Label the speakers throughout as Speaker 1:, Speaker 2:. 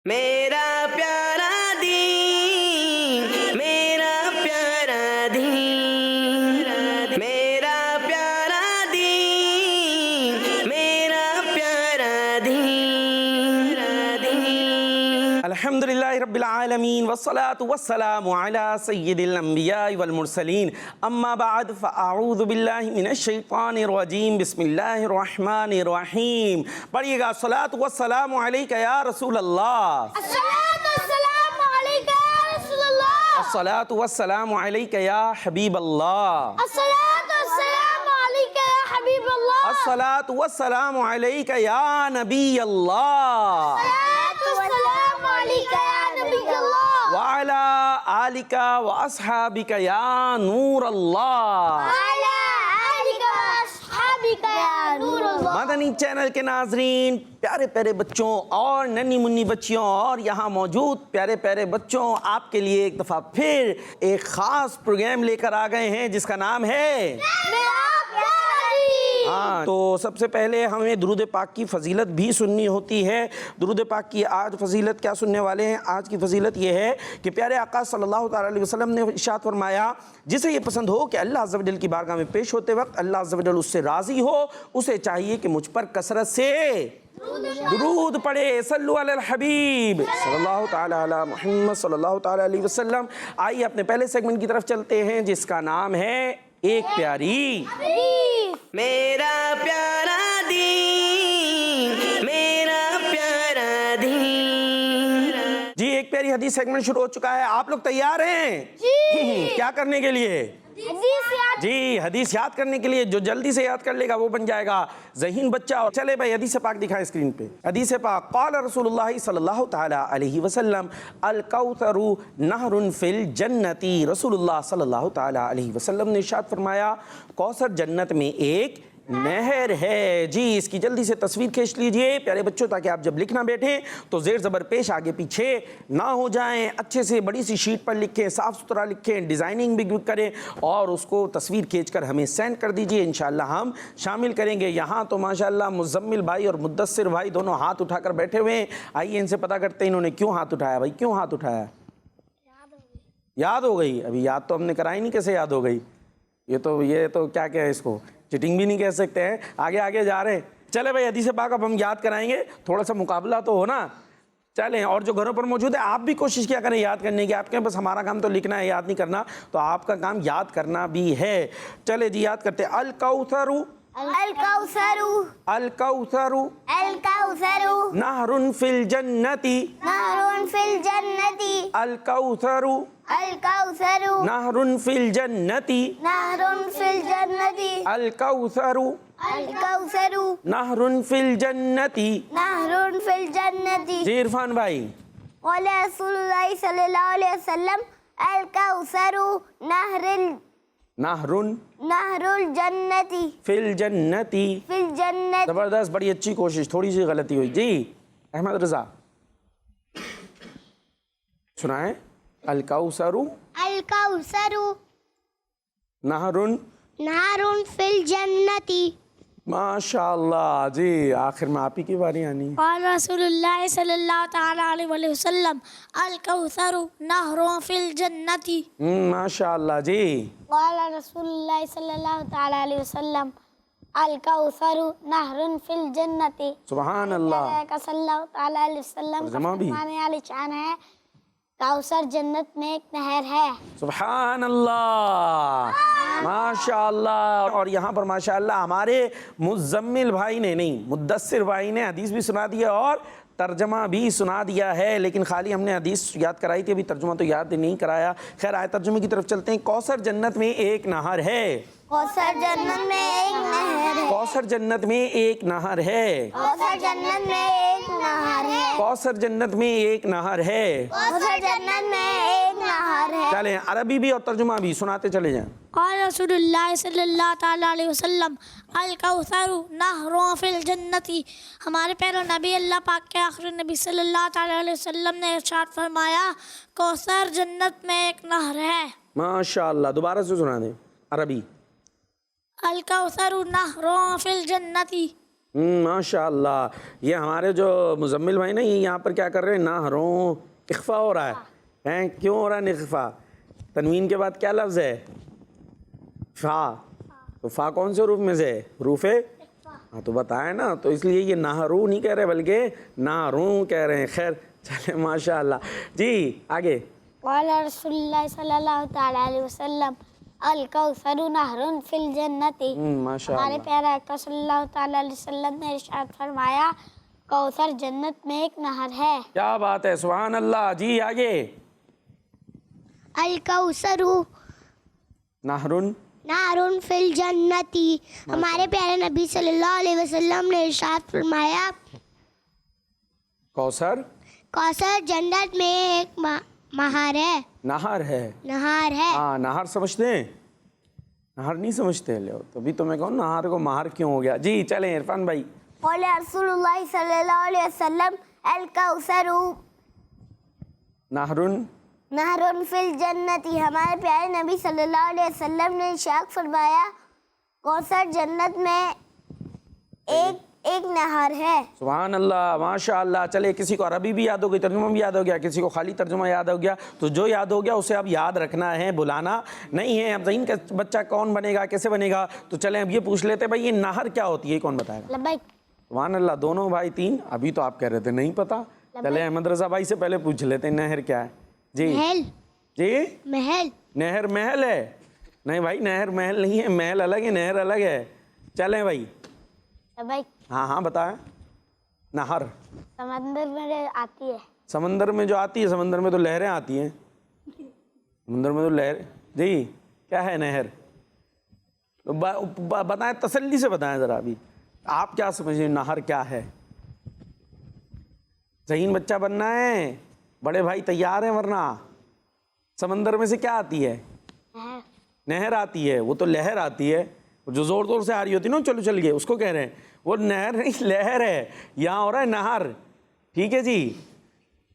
Speaker 1: میرا پیارا دین، میرا پیارا دین، میرا پیارا دین، میرا پیارا دین۔ الحمدللہ رب العالمین والصلاة والسلام علی سید الانبیاء والمرسلین، اما بعد فاعوذ باللہ من الشیطان الرجیم، بسم اللہ الرحمن الرحیم۔ پڑھیے گا الصلاة والسلام علیکہ یا رسول اللہ،
Speaker 2: الصلاة والسلام علیکہ یا رسول اللہ،
Speaker 1: الصلاة والسلام علیکہ یا حبیب اللہ،
Speaker 2: الصلاة والسلام علیکہ یا حبیب اللہ،
Speaker 1: الصلاة والسلام علیکہ یا نبی اللہ،
Speaker 2: الصلاة والسلام علیکہ یا نبی اللہ،
Speaker 1: وعلی آلک واصحابک یا نور اللہ۔
Speaker 2: وعلی آلک واصحابک یا نور اللہ۔
Speaker 1: مدنی چینل کے ناظرین، پیارے پیارے بچوں اور ننھی منی بچیوں اور یہاں موجود پیارے پیارے بچوں، آپ کے لیے ایک دفعہ پھر ایک خاص پروگرام لے کر آ گئے ہیں جس کا نام ہے
Speaker 2: میرا پیارا دین۔
Speaker 1: ہاں، تو سب سے پہلے ہمیں درود پاک کی فضیلت بھی سننی ہوتی ہے۔ درود پاک کی آج فضیلت کیا سننے والے ہیں؟ آج کی فضیلت یہ ہے کہ پیارے آقا صلی اللہ تعالیٰ علیہ وسلم نے ارشاد فرمایا، جسے یہ پسند ہو کہ اللہ عز و جل کی بارگاہ میں پیش ہوتے وقت اللہ عز و جل اس سے راضی ہو، اسے چاہیے کہ مجھ پر کثرت سے درود پڑھے۔ صلو علی الحبیب صلی اللہ تعالیٰ علی محمد صلی اللہ تعالیٰ علیہ وسلم۔ آئیے اپنے پہلے سیگمنٹ کی طرف چلتے ہیں جس کا نام ہے ایک پیاری میرا پیارا دین، میرا پیارا دین۔ جی ایک پیاری حدیث سیگمنٹ شروع ہو چکا ہے، آپ لوگ تیار ہیں؟
Speaker 2: جی۔
Speaker 1: کیا کرنے کے لیے؟
Speaker 2: حدیث یاد۔
Speaker 1: جی حدیث یاد کرنے کے لیے، جو جلدی سے یاد کر لے گا وہ بن جائے گا ذہین بچہ۔ اور چلے بھائی حدیث پاک دکھائیں اسکرین پہ۔ حدیث پاک، قال رسول اللہ صلی اللہ تعالیٰ علیہ وسلم، الکوثر نہر فی الجنت۔ رسول اللہ صلی اللہ تعالیٰ علیہ وسلم نے ارشاد فرمایا، کوثر جنت میں ایک نہر ہے۔ جی اس کی جلدی سے تصویر کھینچ لیجئے پیارے بچوں، تاکہ آپ جب لکھنا بیٹھیں تو زیر زبر پیش آگے پیچھے نہ ہو جائیں، اچھے سے بڑی سی شیٹ پر لکھیں، صاف ستھرا لکھیں، ڈیزائننگ بھی کریں اور اس کو تصویر کھینچ کر ہمیں سینڈ کر دیجئے، انشاءاللہ ہم شامل کریں گے۔ یہاں تو ماشاءاللہ مزمل بھائی اور مدثر بھائی دونوں ہاتھ اٹھا کر بیٹھے ہوئے ہیں۔ آئیے ان سے پتہ کرتے ہیں انہوں نے کیوں ہاتھ اٹھایا۔ بھائی کیوں ہاتھ اٹھایا؟ یاد ہو گئی؟ ابھی یاد تو ہم نے کرائی نہیں، کیسے یاد ہو گئی؟ یہ تو کیا ہے اس کو چیٹنگ بھی نہیں کہہ سکتے ہیں۔ آگے جا رہے ہیں، چلے بھائی حدیث پاک اب ہم یاد کرائیں گے، تھوڑا سا مقابلہ تو ہو نا۔ چلیں، اور جو گھروں پر موجود ہے آپ بھی کوشش کیا کریں یاد کرنے کی۔ آپ کے بس ہمارا کام تو لکھنا ہے، یاد نہیں کرنا، تو آپ کا کام یاد کرنا بھی ہے۔ چلے جی یاد کرتے ہیں، الکوثر
Speaker 2: الکوثر
Speaker 1: الکوثر
Speaker 2: الکوثر
Speaker 1: نہر فی الجنت،
Speaker 2: نہر فی الجنت،
Speaker 1: الکوثر
Speaker 2: الکوثر
Speaker 1: نہر فی الجنت،
Speaker 2: نہر فی الجنت،
Speaker 1: الکوثر
Speaker 2: الکوثر
Speaker 1: نہر فی الجنت۔
Speaker 2: نہر فی الجنت۔
Speaker 1: جی عرفان بھائی،
Speaker 2: قال رسول اللہ صلی اللہ علیہ وسلم، الکوثر
Speaker 1: نہر
Speaker 2: نہر الجنت
Speaker 1: فی الجنت۔
Speaker 2: فی الجنت۔
Speaker 1: زبردست، بڑی اچھی کوشش، تھوڑی سی غلطی ہوئی۔ جی احمد رضا سنائیں، الکوثر
Speaker 2: الکوثر
Speaker 1: نہر
Speaker 2: نہر فی الجنت۔
Speaker 1: ماشاءاللہ۔ جی آخر میں آپ ہی کی باری آنی ہے۔
Speaker 3: قال رسول اللہ صلی اللہ تعالیٰ علیہ وسلم، الکوثر نہر فی الجنت۔
Speaker 1: ماشاءاللہ۔ جی
Speaker 2: قال رسول اللہ صلی اللہ تعالیٰ علیہ وسلم، الکوثر نہر فی الجنت۔
Speaker 1: سبحان اللہ۔
Speaker 2: صلی اللہ تعالیٰ علیہ وسلم کا
Speaker 1: ترجمہ بھی۔
Speaker 2: فرمانے والی شان ہے، کوثر جنت میں ایک نہر ہے۔
Speaker 1: سبحان اللہ، ماشاءاللہ۔ اور یہاں پر ماشاءاللہ ہمارے مزمل بھائی نے، نہیں مدثر بھائی نے حدیث بھی سنا دیا اور ترجمہ بھی سنا دیا ہے، لیکن خالی ہم نے حدیث یاد کرائی تھی، ابھی ترجمہ تو یاد نہیں کرایا۔ خیر آئے ترجمے کی طرف چلتے ہیں۔ کوثر جنت میں ایک نہر ہے،
Speaker 2: کوثر جنت میں ایک نہر ہے،
Speaker 1: کوثر جنت میں ایک نہر ہے،
Speaker 2: کوثر جنت میں ایک نہر ہے،
Speaker 1: کوثر جنت میں ایک نہر ہے۔
Speaker 2: کوثر جنت میں ایک نہر ہے۔
Speaker 1: چلیں عربی بھی اور ترجمہ بھی سناتے چلے جائیں۔
Speaker 3: قال رسول اللہ صلی اللہ تعالیٰ علیہ وسلم، الکوثر نہر فی الجنت۔ ہمارے پیارے نبی اللہ پاک کے آخری نبی صلی اللہ تعالیٰ علیہ وسلم نے ارشاد فرمایا، کوثر جنت میں ایک نہر ہے۔
Speaker 1: ماشاءاللہ، دوبارہ سے سنا دیں عربی۔
Speaker 3: الکوثر نہر فی الجنت۔
Speaker 1: ماشاء اللہ. یہ ہمارے جو مزمل بھائی نا، یہ یہاں پر کیا کر رہے ہیں، نہروں اخفا ہو رہا ہے. کیوں ہو رہا ہے اخفا؟ تنوین کے بعد کیا لفظ ہے؟ فا. تو فا کون سے حروف میں سے ہے؟ حروف ہاں تو بتائیں نا. تو اس لیے یہ نہرو نہیں کہہ رہے بلکہ نہروں کہہ رہے ہیں. خیر چلے ماشاء اللہ. جی آگے.
Speaker 2: قال رسول اللہ صلی اللہ تعالیٰ علیہ وسلم الکوثر نہر فی الجنت.
Speaker 1: ماشاء
Speaker 2: ہمارے
Speaker 1: اللہ.
Speaker 2: پیارے آقا صلی اللہ تعالیٰ علیہ وسلم نے ارشاد فرمایا کوثر جنت میں ایک نہر ہے.
Speaker 1: کیا بات ہے، سبحان اللہ. جی آگے.
Speaker 4: الکوثر
Speaker 1: نہرن
Speaker 4: نہر فی الجنت. ہمارے پیارے نبی صلی اللہ علیہ وسلم نے ارشاد فرمایا
Speaker 1: کوثر
Speaker 4: کوثر جنت میں ایک مہار ہے،
Speaker 1: نہر ہے.
Speaker 4: نہار ہے.
Speaker 1: ہاں نہر سمجھتے ہیں؟ نہر نہیں سمجھتے لو، تبھی تو میں کہوں نہر کو مہر کیوں ہو گیا. جی چلیں عرفان بھائی.
Speaker 2: قال رسول اللہ صلی اللہ علیہ وسلم الکوثر
Speaker 1: نہرن
Speaker 2: نہر فی الجنت. ہمارے پیارے نبی صلی اللہ علیہ وسلم نے ارشاد فرمایا کوثر جنت میں ایک نہر ہے.
Speaker 1: سبحان اللہ ماشاء اللہ. چلے کسی کو عربی بھی یاد ہو گئی، ترجمہ بھی یاد ہو گیا، کسی کو خالی ترجمہ یاد ہو گیا. تو جو یاد ہو گیا اسے اب یاد رکھنا ہے، بلانا نہیں ہے. اب ذہین کا بچہ کون بنے گا، کیسے بنے گا؟ تو چلیں اب یہ پوچھ لیتے بھائی یہ نہر کیا ہوتی ہے، کون بتائے گا؟
Speaker 2: لبیک.
Speaker 1: سبحان اللہ. دونوں بھائی تین. ابھی تو آپ کہہ رہے تھے نہیں پتا. چلے احمد رضا بھائی سے پہلے پوچھ لیتے ہیں نہر کیا ہے. جی
Speaker 4: محل.
Speaker 1: جی
Speaker 4: محل.
Speaker 1: نہر محل ہے؟ نہیں بھائی نہر محل نہیں ہے، محل الگ ہے، نہر الگ ہے. چلیں بھائی.
Speaker 2: لبیک.
Speaker 1: ہاں ہاں بتائیں. نہر
Speaker 2: سمندر میں آتی ہے.
Speaker 1: سمندر میں جو آتی ہے، سمندر میں تو لہریں آتی ہیں. سمندر میں تو لہر. جی کیا ہے نہر؟ بتائیں تسلی سے بتائیں ذرا. ابھی آپ کیا سمجھیں نہر کیا ہے؟ ذہین بچہ بننا ہے، بڑے بھائی تیار ہیں؟ ورنہ سمندر میں سے کیا آتی ہے؟ نہر آتی ہے. وہ تو لہر آتی ہے جو زور زور سے آ رہی ہوتی ہے نا، چلو چل گئے، اس کو کہہ رہے ہیں. وہ نہر نہیں لہر ہے. یہاں ہو رہا ہے نہر. ٹھیک ہے جی.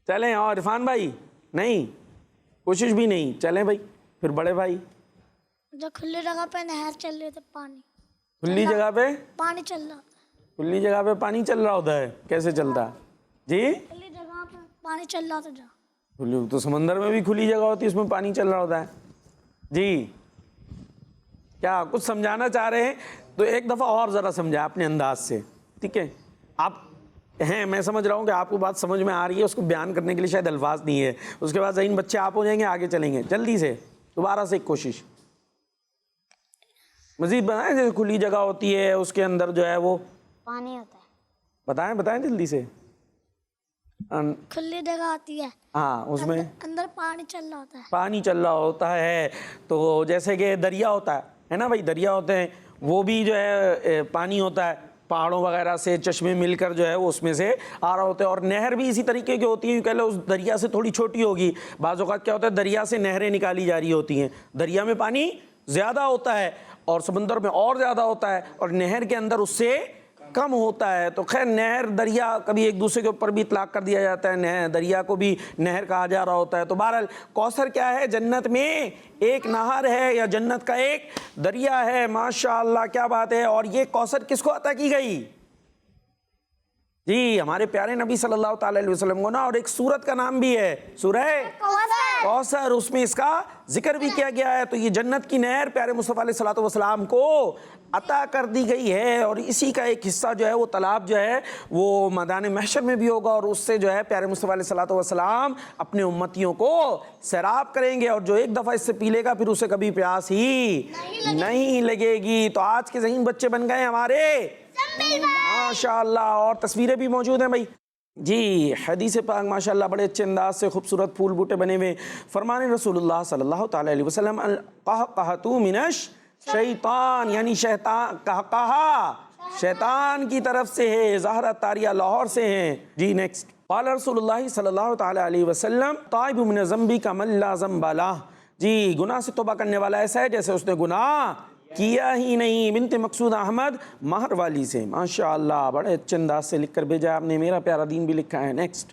Speaker 1: چلیں. اور عرفان بھائی نہیں کوشش بھی نہیں. چلیں بھائی پھر بڑے بھائی.
Speaker 3: جو کھلی جگہ پہ نہر چل رہی تھی، پانی
Speaker 1: کھلی جگہ پہ
Speaker 3: پانی چل رہا،
Speaker 1: کھلی جگہ پہ پانی چل رہا ہوتا ہے. کیسے چلتا ہے جی؟
Speaker 3: کھلی جگہ پہ پانی چل رہا تھا جا.
Speaker 1: تو سمندر میں بھی کھلی جگہ ہوتی ہے، اس میں پانی چل رہا ہوتا ہے. جی کیا کچھ سمجھانا چاہ رہے ہیں؟ تو ایک دفعہ اور ذرا سمجھا اپنے انداز سے. ٹھیک ہے. آپ ہیں، میں سمجھ رہا ہوں کہ آپ کو بات سمجھ میں آ رہی ہے، اس کو بیان کرنے کے لیے شاید الفاظ نہیں ہے. اس کے بعد ذہین بچے آپ ہو جائیں گے، آگے چلیں گے. جلدی سے دوبارہ سے ایک کوشش مزید بتائیں. جیسے کھلی جگہ ہوتی ہے، اس کے اندر جو ہے وہ
Speaker 2: پانی ہوتا ہے.
Speaker 1: بتائیں جلدی سے.
Speaker 3: کھلی جگہ آتی ہے،
Speaker 1: ہاں اس میں
Speaker 3: اندر پانی چل رہا ہوتا ہے.
Speaker 1: پانی چل رہا ہوتا ہے. تو جیسے کہ دریا ہوتا ہے نا بھائی، دریا ہوتے ہیں، وہ بھی جو ہے پانی ہوتا ہے. پہاڑوں وغیرہ سے چشمے مل کر جو ہے وہ اس میں سے آ رہا ہوتا ہے. اور نہر بھی اسی طریقے کی ہوتی ہے. کہہ لو اس دریا سے تھوڑی چھوٹی ہوگی. بعض اوقات کیا ہوتا ہے دریا سے نہریں نکالی جا رہی ہوتی ہیں. دریا میں پانی زیادہ ہوتا ہے اور سمندر میں اور زیادہ ہوتا ہے، اور نہر کے اندر اس سے کم ہوتا ہے. تو خیر نہر دریا کبھی ایک دوسرے کے اوپر بھی اطلاق کر دیا جاتا ہے. نہر دریا کو بھی نہر کہا جا رہا ہوتا ہے. تو بہرحال کوثر کیا ہے؟ جنت میں ایک نہر ہے یا جنت کا ایک دریا ہے. ماشاء اللہ کیا بات ہے. اور یہ کوثر کس کو عطا کی گئی؟ جی ہمارے پیارے نبی صلی اللہ تعالی علیہ وسلم کو نا. اور ایک سورت کا نام بھی ہے، سورہ کوثر. اس میں اس کا ذکر بھی کیا گیا ہے. تو یہ جنت کی نہر پیارے مصطفیٰ علیہ الصلوۃ والسلام کو عطا کر دی گئی ہے. اور اسی کا ایک حصہ جو ہے وہ تالاب جو ہے وہ میدان محشر میں بھی ہوگا. اور اس سے جو ہے پیارے مصطفیٰ علیہ الصلوۃ والسلام اپنے امتیوں کو سیراب کریں گے. اور جو ایک دفعہ اس سے پی لے گا پھر اسے کبھی پیاس ہی نہیں لگے گی. تو آج کے ذہین بچے بن گئے ہمارے ماشاء اللہ. اور تصویریں بھی موجود ہیں بھائی. جی حدیث پاک ماشاء اللہ بڑے اچھے انداز سے خوبصورت پھول بوٹے بنے ہوئے. فرمان رسول اللہ صلی اللہ تعالی علیہ وسلم القہقہۃ من الشیطان، یعنی شیطان قہقہا شیطان کی طرف سے ہے. ظاہرہ طاریہ لاہور سے ہیں. جی نیکسٹ. قال رسول اللہ صلی اللہ تعالی علیہ وسلم تائب من ذنبی کا من لا ذنب لہ. جی گناہ سے توبہ کرنے والا ایسا ہے جیسے اس نے گناہ کیا ہی نہیں. بنت مقصود احمد مہر والی سے. ماشاء اللہ بڑے اچھے انداز سے لکھ کر بھیجا آپ نے. میرا پیارا دین بھی لکھا ہے. نیکسٹ.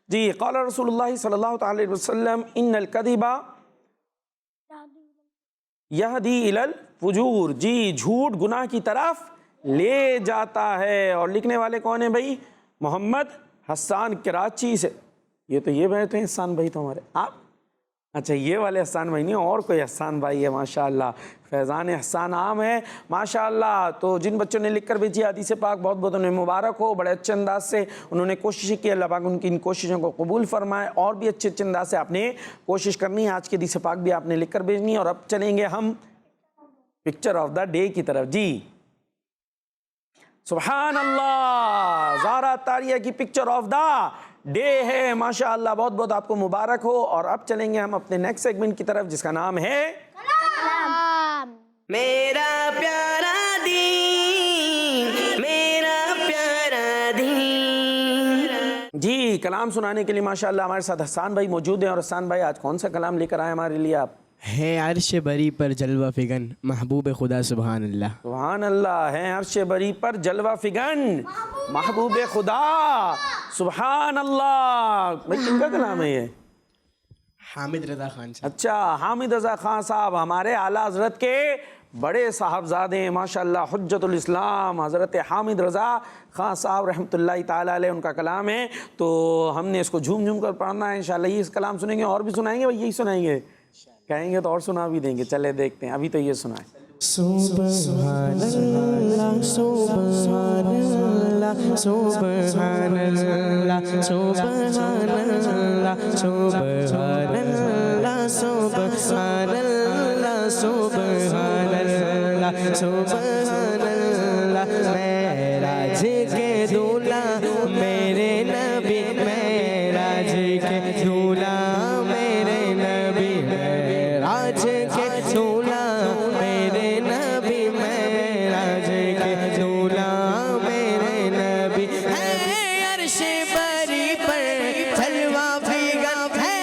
Speaker 1: جی قال رسول اللہ صلی اللہ تعالی علیہ وسلم ان الکذب یہدی الی الفجور. جی جھوٹ گناہ کی طرف لے جاتا ہے. اور لکھنے والے کون ہیں بھائی؟ محمد حسان کراچی سے. یہ تو یہ بیٹھے ہیں حسان بھائی تو ہمارے. آپ اچھا یہ والے حسان بھائی نہیں، اور کوئی حسان بھائی ہے ماشاءاللہ. فیضان حسان عام ہے ماشاءاللہ. تو جن بچوں نے لکھ کر بھیجی حدیث پاک، بہت بہت انہیں مبارک ہو. بڑے اچھے انداز سے انہوں نے کوشش کی، اللہ پاک ان کی ان کوششوں کو قبول فرمائے. اور بھی اچھے اچھے انداز سے آپ نے کوشش کرنی ہے. آج کی حدیث پاک بھی آپ نے لکھ کر بھیجنی ہے. اور اب چلیں گے ہم پکچر آف دا ڈے کی طرف. جی سبحان اللہ، زارا طاریہ کی پکچر آف دا ڈے ہے ماشاءاللہ. بہت بہت آپ کو مبارک ہو. اور اب چلیں گے ہم اپنے نیکسٹ سیگمنٹ کی طرف جس کا نام ہے
Speaker 5: میرا پیارا دین، میرا پیارا دین.
Speaker 1: جی کلام سنانے کے لیے ماشاءاللہ ہمارے ساتھ حسان بھائی موجود ہیں. اور حسان بھائی آج کون سا کلام لے کر آئے ہمارے لیے آپ؟
Speaker 6: ہے عرش بری پر جلوہ فگن محبوب خدا سبحان اللہ.
Speaker 1: سبحان اللہ. ہے عرش بری پر جلوہ فگن محبوب خدا سبحان اللہ. بھائی کن کا کلام ہے یہ؟
Speaker 6: حامد رضا خان صاحب.
Speaker 1: اچھا حامد رضا خان صاحب ہمارے اعلیٰ حضرت کے بڑے صاحبزادے ہیں ماشاءاللہ. حجت الاسلام حضرت حامد رضا خان صاحب رحمۃ اللہ تعالیٰ علیہ ان کا کلام ہے. تو ہم نے اس کو جھوم جھوم کر پڑھنا ہے انشاءاللہ. یہ اس کلام سنیں گے، اور بھی سنائیں گے بھائی؟ یہی سنائیں گے؟ کہیں گے تو اور سنا بھی دیں گے. چلے دیکھتے ہیں. ابھی تو یہ سنائیں.
Speaker 6: سبحان اللہ سبحان اللہ سبحان اللہ سبحان اللہ سبحان اللہ سبحان اللہ سبحان اللہ سبحان اللہ. معراج کے دولہ میرے نبی، معراج کے دولہ میرے نبی، معراج کے دولہ میرے نبی، معراج کے دولہ میرے نبی. ہے عرش بری پر جلوہ فگن، ہے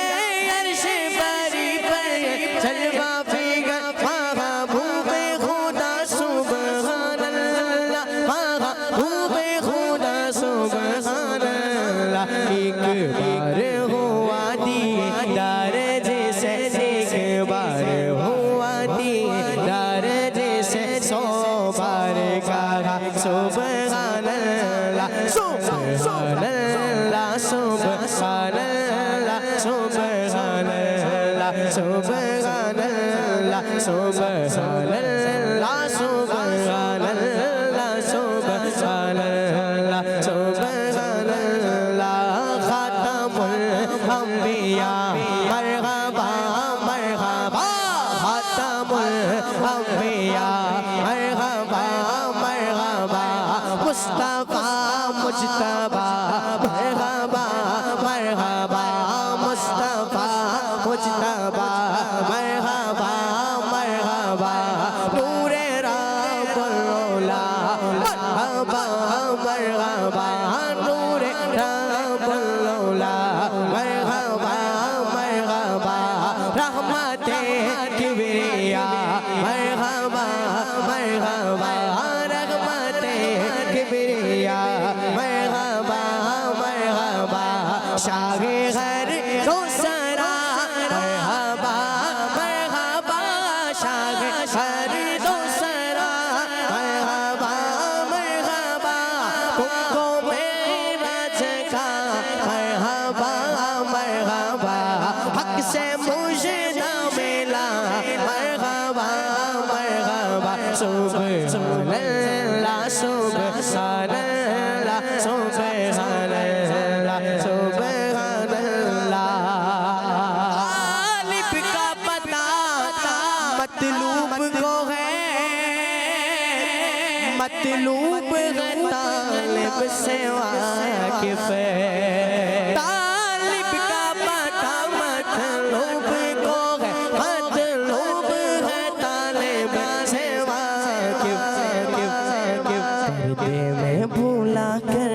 Speaker 6: عرش بری پر جلوہ فگن محبوب خدا سبحان اللہ، محبوب خدا سبحان اللہ. ایک بار ہوا دیدار جیسے، ایک بار ہوا دیدار جیسے، 100 بار کہا سبحان اللہ سبحان اللہ سبحان اللہ سبحان اللہ سبحان اللہ سبحان اللہ سبحان اللہ سبحان اللہ سبحان اللہ. خاتم الانبیاء مرحبا مرحبا، خاتم الانبیاء مرحبا مرحبا، مصطفیٰ مجتبیٰ مرحبا مرحبا، مصطفیٰ مجتبیٰ مرحبا مرحبا، نور رب العلا مرحبا مرحبا، نور رب العلا مرحبا مرحبا، رحمت کبریا مرحبا مرحبا، رحمت کبریا مرحبا مرحبا، شاہ ہر دوسرا مرحبا مرحبا، شاہ ہر دوسرا مرحبا مرحبا، تم کو معراج کا مرحبا مرحبا، حق سے مجھے ملا مرحبا مرحبا، سبحان اللہ سبحان اللہ سبحان اللہ سبحان اللہ. غالب کا پتہ مطلوب کو ہے، مطلوب ہے طالب سے واقف ہے. طالب کا پتہ مطلوب کو ہے، مطلوب ہے طالب سے واقف. پردے میں بھولا کر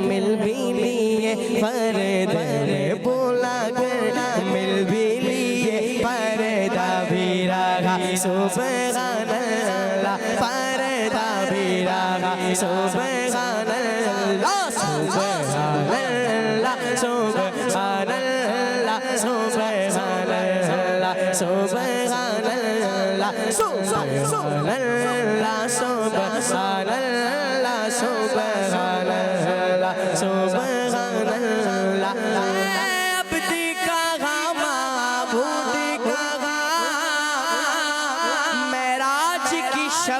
Speaker 6: مل بھی لیے، پردے میں بھولا کر مل بھی لیے، پردہ بھی رہا سبحان اللہ، پردہ بھی رہا سبحان اللہ سبحان اللہ سبحان اللہ سبحان اللہ سبحان اللہ سبحان اللہ سبحان اللہ.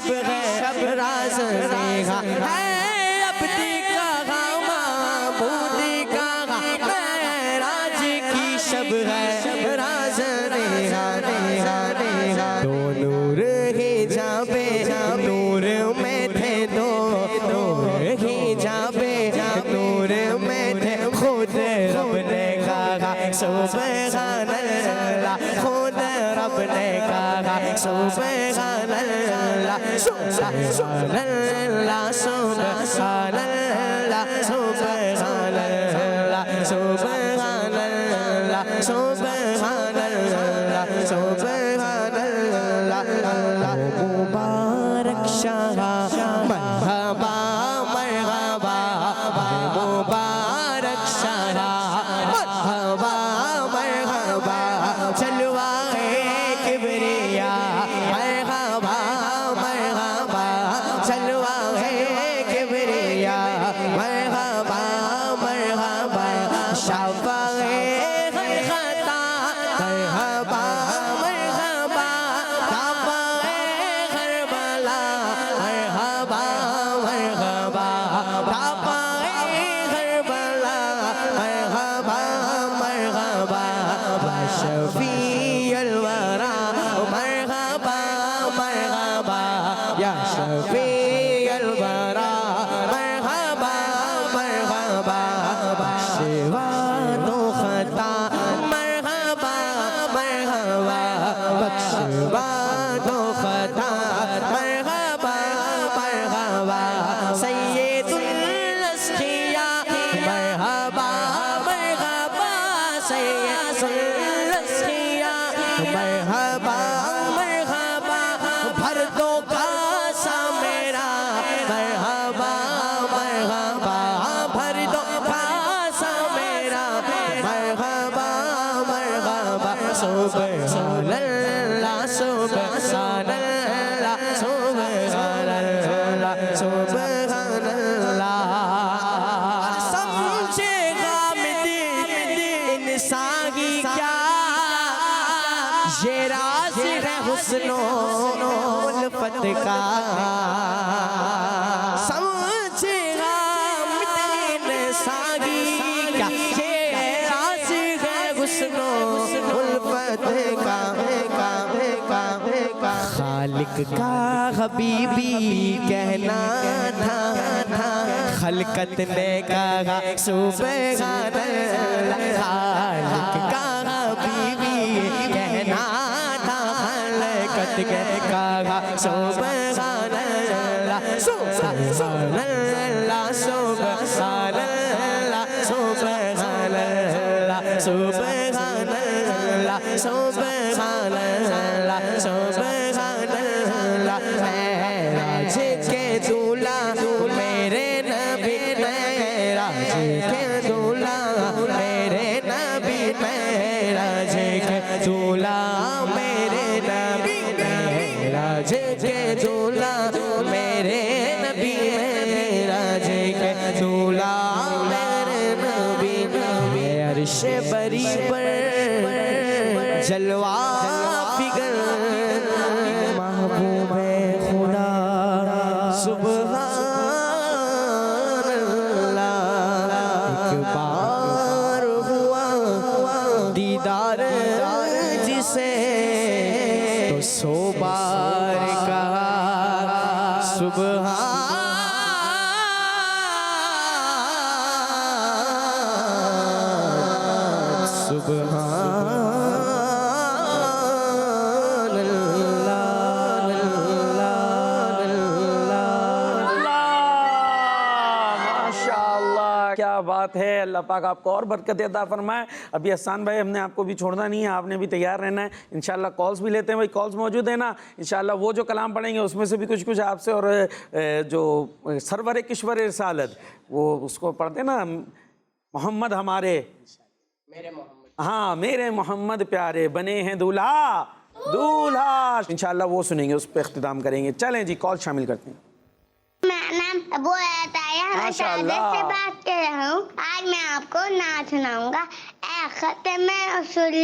Speaker 6: شب ہے راز نیہا ہے عبدی کا معبودی کا معراج کی شب ہے راز نیہا نیہا نیہا دو نور ہی جابے نور میں تھے دو نور ہی جابے نور میں تھے خود رب نے کہا سبحان اللہ خود رب نے کہا سبحان اللہ سبحان اللہ سبحان اللہ سبحان اللہ سبحان اللہ سبحان اللہ سبحان اللہ مبارک شاہ مرحبا مرحبا مبارک شاہ مرحبا مرحبا چلوائے کبریا مرحبا مرحبا چلوائے کبریا مرحبا مرحبا شفاعے خطا مرحبا مرحبا کعبہ کربلا مرحبا مرحبا کعبہ کربلا مرحبا مرحبا شفیع الورا مرحبا مرحبا یا شفیع الورا مرحبا مرحبا بخشوان و خطا مرحبا مرحبا بخشوان و خطا مرحبا مرحبا سید الاسقیاء مرحبا مرحبا سید الاسقیاء مرحبا مرحبا بھر دو کاسا میرا مرحبا مرحبا بھر دو کاسا میرا مرحبا مرحبا سبحان اللہ سبحان اللہ سبحان اللہ سبحان اللہ سمجھے غامدی انسان کی کیا یہ راز ہے حسن و الفت کا سمجھے غامدی انسان کی کیا یہ راز ہے حسن و الفت کا خالق کا حبیبی کہنا تھا خلقت نے کہا سبحان اللہ خالق کا حبیبی کہنا تھا خلقت نے کہا سبحان اللہ سبحان اللہ سبحان اللہ سبحان اللہ سبحان اللہ سبحان اللہ سبحان اللہ معراج کے دولہ میرے نبی معراج کے دولہ میرے نبی معراج کے دولہ میرے نبی معراج کے دولہ میرے نبی معراج کے دولہ میرے نبی عرش بری پر جلوہ فگر محبوب خدا سبحان اللہ ایک بار ہوا دیدار جسے تو 100 بار کہا سبحان سبحان
Speaker 1: کیا بات ہے. اللہ پاک آپ کو اور برکت عطا فرمائے. ابھی احسان بھائی ہم نے آپ کو بھی چھوڑنا نہیں ہے, آپ نے بھی تیار رہنا ہے. انشاءاللہ کالز بھی لیتے ہیں بھائی, کالز موجود ہیں نا. انشاءاللہ وہ جو کلام پڑھیں گے اس میں سے بھی کچھ آپ سے, اور جو سرور کشور رسالت وہ اس کو پڑھتے ہیں نا, محمد ہمارے ہاں میرے محمد پیارے بنے ہیں دولہا دولہا, انشاءاللہ وہ سنیں گے, اس پہ اختتام کریں گے. چلیں جی کال شامل کرتے ہیں.
Speaker 4: میرا نام ابو عطیہ, میں شہادت سے بات کر رہا ہوں. آج میں آپ کو نعت سناؤں گا. اے ختم اصول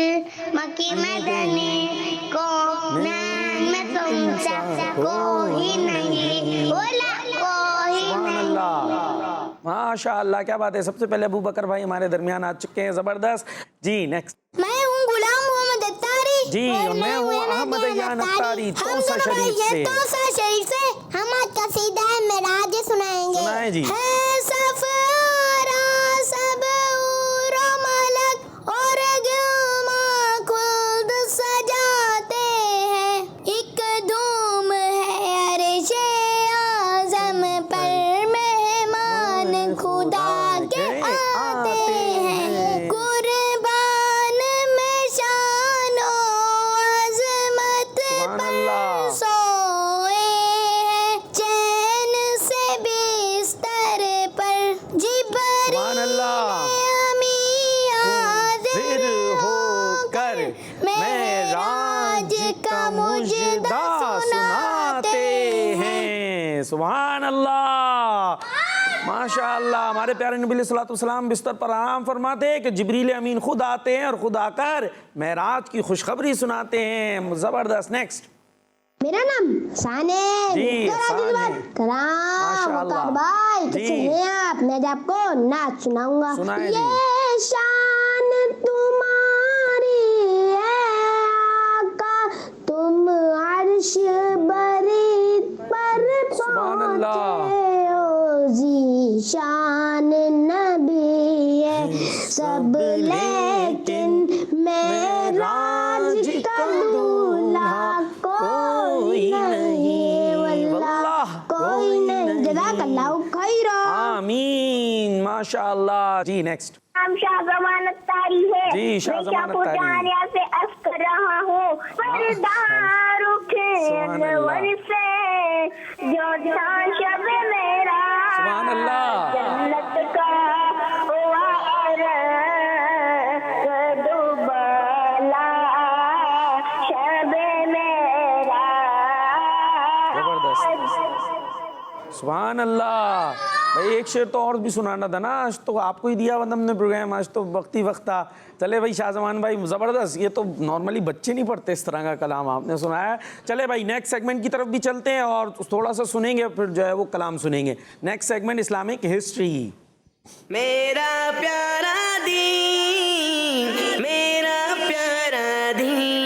Speaker 4: مکی مدنی کو میں تم سب کوئی نہیں بولا کوئی
Speaker 1: سبحان اللہ، ماشاء اللہ، کیا بات ہے. سب سے پہلے ابو بکر بھائی ہمارے درمیان آ چکے ہیں، زبردست. جی نیکسٹ.
Speaker 2: میں ہوں غلام محمد اتاری.
Speaker 1: جی اور میں ہوں احمد ایان اتاری توسا شریف سے.
Speaker 2: توسا شریف سے ہم آج قصیدہ معراج سنائیں گے.
Speaker 1: سنائیں جی.
Speaker 2: ہے سفارا سب اور ملک اور گما خود سجاتے ہیں، ایک دھوم ہے عرش اعظم پر مہمان خدا کے آتے ہیں، قربان میں شان و عظمت
Speaker 1: سبحان اللہ.
Speaker 2: سوئے ہیں، چین سے بستر پر جبریل
Speaker 1: سبحان اللہ.
Speaker 2: امی
Speaker 1: حاضر ہو کر معراج کا مجدہ سناتے ہیں. سبحان اللہ، ماشاء اللہ. ہمارے پیارے نبی علیہ الصلوۃ والسلام بستر پر آرام فرماتے ہیں کہ جبریل امین خود آتے ہیں اور خود آ کر معراج کی خوشخبری سناتے ہیں. زبردست. نیکسٹ.
Speaker 4: میرا نام سان ہے.
Speaker 1: جی، سان ہے.
Speaker 4: کرام
Speaker 1: ماشاء اللہ.
Speaker 4: بھائی
Speaker 1: جی.
Speaker 4: کیسے ہیں آپ؟ میں آپ کو نعت سناؤں گا.
Speaker 1: سنائیں جی.
Speaker 4: یہ شان تمہاری ہے آقا، تم عرش برید پر
Speaker 1: سبحان اللہ.
Speaker 4: پہنچے ہو، زی شان نبی ہے سب لیکن معراج کا دولہا کوئی نہیں، واللہ کوئی نہیں. جزاک اللہ خیرا.
Speaker 1: آمین، ماشاء اللہ. جی نیکسٹ.
Speaker 2: نام شاہ زمان اتاری ہے.
Speaker 1: جی، شاہ زمان اتاری.
Speaker 2: میں شاہ سے عرض کر رہا ہوں، پردہ رخ انور سے جو تھا شب میرا
Speaker 1: سبحان اللہ.
Speaker 2: جنت کا ہوا عرق دوبلا شب میرا.
Speaker 1: زبردست. سبحان اللہ. بھائی ایک شعر تو اور بھی سنانا تھا نا، آج تو آپ کو ہی دیا ہم نے پروگرام، آج تو وقتی وقت تھا. چلے بھائی شاہ زمان بھائی زبردست. یہ تو نارملی بچے نہیں پڑھتے اس طرح کا کلام آپ نے سنایا. چلے بھائی نیکسٹ سیگمنٹ کی طرف بھی چلتے ہیں اور تھوڑا سا سنیں گے، پھر جو ہے وہ کلام سنیں گے. Next segment Islamic history.
Speaker 5: میرا پیارا دین، میرا پیارا دین.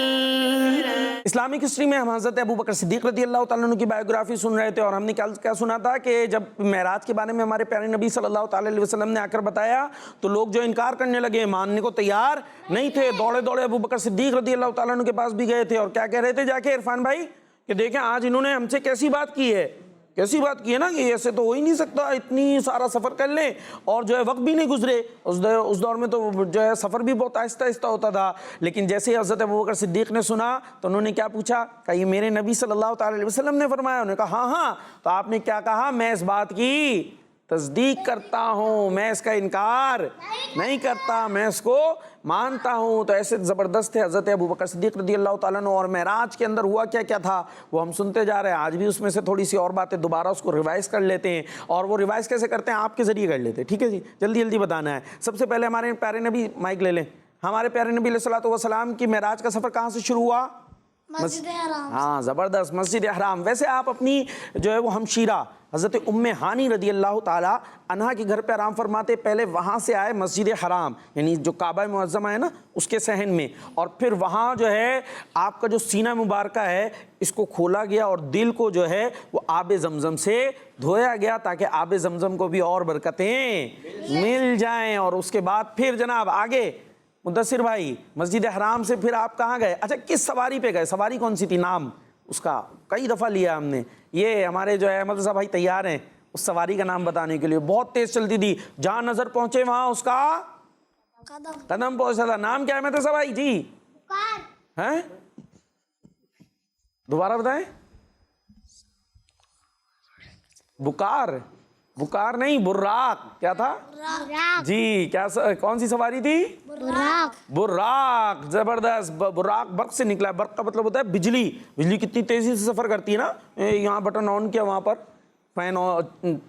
Speaker 1: اسلامک ہسٹری میں ہم حضرت ابو بکر صدیق رضی اللہ تعالیٰ عنہ کی بایوگرافی سن رہے تھے اور ہم نے کیا سنا تھا کہ جب معراج کے بارے میں ہمارے پیارے نبی صلی اللہ تعالیٰ علیہ وسلم نے آ کر بتایا تو لوگ جو انکار کرنے لگے، ماننے کو تیار نہیں تھے. دوڑے دوڑے ابو بکر صدیق رضی اللہ تعالیٰ عنہ کے پاس بھی گئے تھے اور کیا کہہ رہے تھے جا کے عرفان بھائی کہ دیکھیں آج انہوں نے ہم سے کیسی بات کی ہے، کیسی بات کی ہے نا، کہ ایسے تو ہو ہی نہیں سکتا، اتنی سارا سفر کر لیں اور جو ہے وقت بھی نہیں گزرے. اس دور میں تو جو ہے سفر بھی بہت آہستہ آہستہ ہوتا تھا. لیکن جیسے ہی حضرت ابوبکر صدیق نے سنا تو انہوں نے کیا پوچھا کہ یہ میرے نبی صلی اللہ تعالی علیہ وسلم نے فرمایا؟ انہوں نے کہا ہاں ہاں. تو آپ نے کیا کہا؟ میں اس بات کی تصدیق کرتا ہوں، میں اس کا انکار نہیں کرتا، میں اس کو مانتا ہوں. تو ایسے زبردست تھے حضرت ابوبکر صدیق رضی اللہ تعالیٰ عنہ. اور معراج کے اندر ہوا کیا کیا تھا وہ ہم سنتے جا رہے ہیں. آج بھی اس میں سے تھوڑی سی اور باتیں دوبارہ اس کو ریوائز کر لیتے ہیں. اور وہ ریوائز کیسے کرتے ہیں؟ آپ کے ذریعے کر لیتے ہیں. ٹھیک ہے جی، جلدی جلدی بتانا ہے. سب سے پہلے ہمارے پیارے نبی، مائک لے لیں. ہمارے پیارے نبی علیہ الصلوۃ والسلام کی معراج کا سفر کہاں سے شروع ہوا؟
Speaker 3: مسجد حرام.
Speaker 1: ہاں زبردست، مسجد حرام. ویسے آپ اپنی جو ہے وہ ہمشیرہ حضرت ام ہانی رضی اللہ تعالی عنہا کے گھر پہ آرام فرماتے، پہلے وہاں سے آئے مسجد حرام، یعنی جو کعبہ معظمہ ہے نا اس کے صحن میں، اور پھر وہاں جو ہے آپ کا جو سینہ مبارکہ ہے اس کو کھولا گیا اور دل کو جو ہے وہ آب زمزم سے دھویا گیا تاکہ آب زمزم کو بھی اور برکتیں مل جائیں. اور اس کے بعد پھر جناب آگے مدثر بھائی مسجد حرام سے پھر آپ کہاں گئے؟ اچھا کس سواری پہ گئے؟ سواری کون سی تھی؟ نام اس کا کئی دفعہ لیا ہم نے. یہ ہمارے جو ہے احمد رضا بھائی تیار ہیں اس سواری کا نام بتانے کے لیے. بہت تیز چلتی تھی، جہاں نظر پہنچے وہاں اس کا قدم پہنچتا تھا. نام کیا ہے احمد رضا بھائی جی؟ ہیں دوبارہ بتائیں. بکار؟ بکار نہیں، براق. کیا تھا جی؟ کیا کون سی سواری تھی؟ براق. زبردست. براق برق سے نکلا ہے. برق کا مطلب ہوتا ہے بجلی. بجلی کتنی تیزی سے سفر کرتی ہے نا. یہاں بٹن آن کیا، وہاں پر فین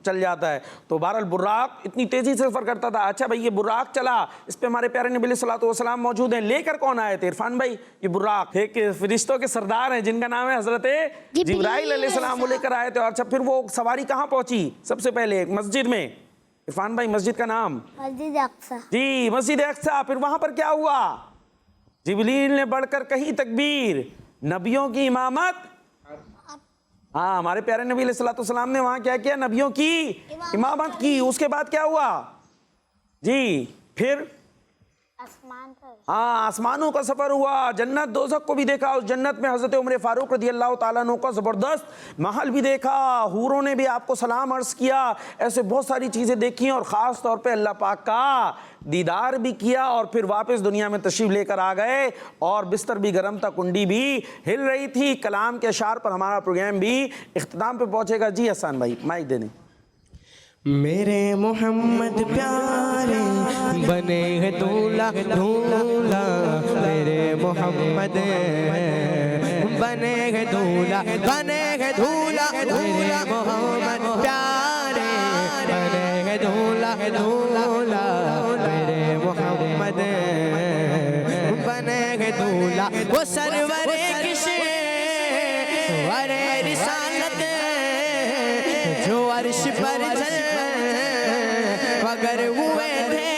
Speaker 1: چل جاتا ہے. تو بہرحال براق اتنی تیزی سے سفر کرتا تھا. اچھا بھائی یہ براق چلا, اس پہ ہمارے پیارے نبی علیہ الصلوۃ والسلام موجود ہیں. لے کر کون آئے تھے عرفان بھائی؟ یہ براق ایک فرشتوں کے سردار ہیں جن کا نام ہے حضرت جبرائیل علیہ السلام. وہ لے کر آئے تھے. اور اچھا پھر وہ سواری کہاں پہنچی؟ سب سے پہلے مسجد میں. عرفان بھائی مسجد کا نام؟
Speaker 2: مسجد اقصی.
Speaker 1: جی مسجد اقصی. پھر وہاں پر کیا ہوا؟ جبریل نے بڑھ کر کہی تکبیر, نبیوں کی امامت. ہاں ہمارے پیارے نبی علیہ الصلوۃ والسلام نے وہاں کیا کیا؟ نبیوں کی امامت کی. اس کے بعد کیا ہوا جی؟ پھر
Speaker 2: آسمان پر.
Speaker 1: ہاں آسمانوں کا سفر ہوا. جنت دوزخ کو بھی دیکھا. اس جنت میں حضرت عمر فاروق رضی اللہ تعالیٰ عنہ کا زبردست محل بھی دیکھا. حوروں نے بھی آپ کو سلام عرض کیا. ایسے بہت ساری چیزیں دیکھی اور خاص طور پہ اللہ پاک کا دیدار بھی کیا. اور پھر واپس دنیا میں تشریف لے کر آ گئے. اور بستر بھی گرم تھا, کنڈی بھی ہل رہی تھی. کلام کے اشعار پر ہمارا پروگرام بھی اختتام پہ پہنچے گا. جی حسان بھائی مائک دے دیں.
Speaker 6: میرے محمد پیارے بنے ہیں دولہا دولہا, میرے محمد بنے ہیں دولہا بنے ہیں دولہا, میرے محمد پیارے بنے ہیں دولہا دولہا, میرے محمد بنے ہیں دولہا. وہ سرور کشے ورے رسالت جو عرش پر مگر ہوئے تھے,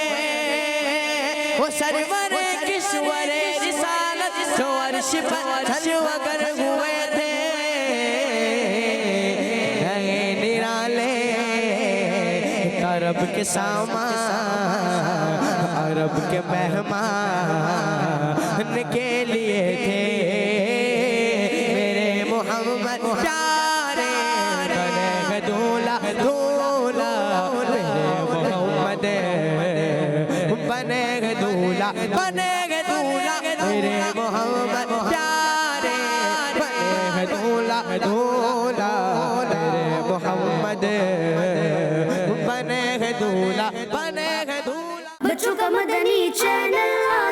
Speaker 6: وہ سرور کشور رسالت جو عرش پر مگر ہوئے تھے. نرالے عرب کے سامان عرب کے مہمان کے لیے تھے. میرے محمد پیارے بنے ہیں دولہا دولہا, میرے محمد بنے ہیں دولہا بنے ہیں دولہا, میرے محمد پیارے بنے ہیں دولہا دولہا, میرے محمد بنے ہیں دولہا بنے ہیں دولہا.
Speaker 7: بچوں کا مدنی چینل